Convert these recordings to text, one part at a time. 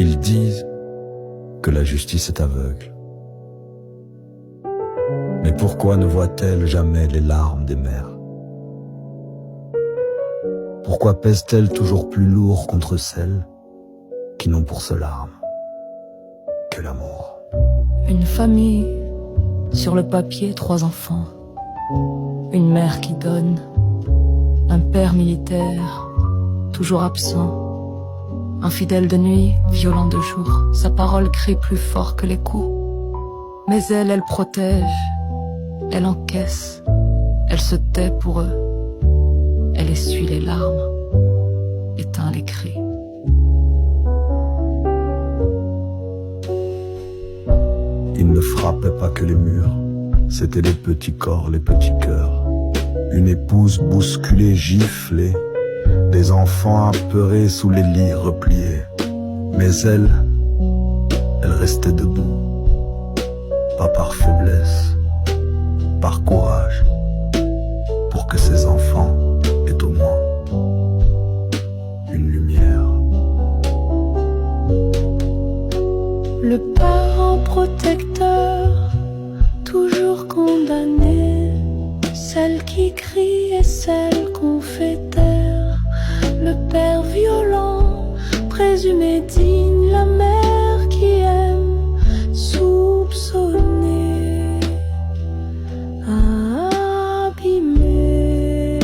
Ils disent que la justice est aveugle. Mais pourquoi ne voit-elle jamais les larmes des mères? Pourquoi pèsent-elles toujours plus lourd contre celles qui n'ont pour seule arme que l'amour? Une famille, sur le papier 3 enfants, une mère qui donne, un père militaire, toujours absent, infidèle de nuit, violent de jour, sa parole crie plus fort que les coups. Mais elle protège, elle encaisse, elle se tait pour eux, elle essuie les larmes, éteint les cris. Il ne frappait pas que les murs, c'étaient les petits corps, les petits cœurs. Une épouse bousculée, giflée, des enfants apeurés sous les lits repliés. Mais elle restait debout, pas par faiblesse, par courage, pour que ses enfants aient au moins une lumière. Le parent protecteur, toujours condamné, celle qui crie et celle qu'on fait taire. Le père violent, présumé digne, la mère qui aime, soupçonnée, abîmée.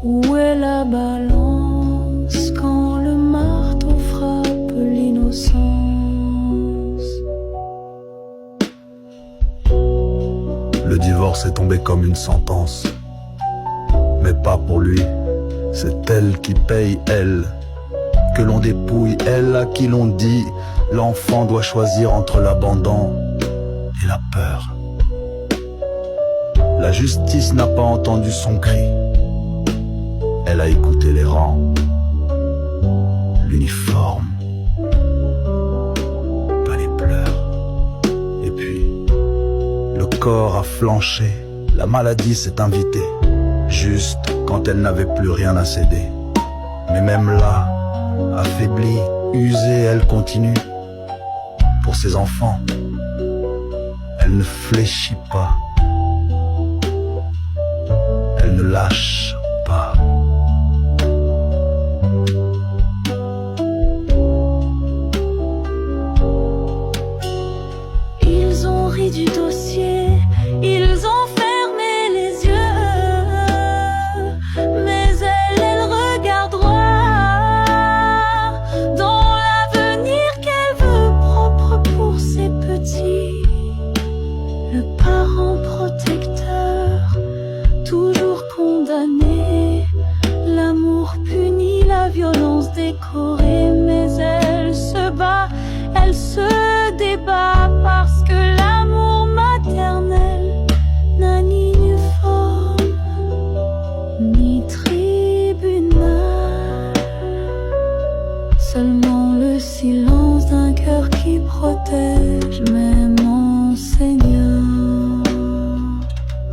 Où est la balance quand le marteau frappe l'innocence? Le divorce est tombé comme une sentence, mais pas pour lui. C'est elle qui paye, elle, que l'on dépouille, elle à qui l'on dit l'enfant doit choisir entre l'abandon et la peur. La justice n'a pas entendu son cri, elle a écouté les rangs, l'uniforme, pas les pleurs. Et puis, le corps a flanché, la maladie s'est invitée, juste quand elle n'avait plus rien à céder. Mais même là, affaiblie, usée, elle continue. Pour ses enfants, elle ne fléchit pas, elle ne lâche pas. Ils ont ri du dossier, ils ont fermé les yeux, mais elle regarde droit dans l'avenir qu'elle veut propre pour ses petits. Le parent protecteur, toujours condamné, l'amour puni, la violence décorée, mais elle se bat, elle se débat parce que l'amour maternel n'a ni uniforme ni tribunal, seulement le silence d'un cœur qui protège, même enseignant.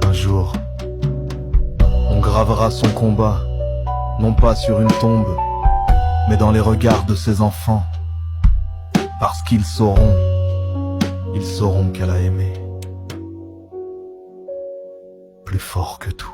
Un jour, on gravera son combat, non pas sur une tombe, mais dans les regards de ses enfants, parce qu'ils sauront qu'elle a aimé, plus fort que tout.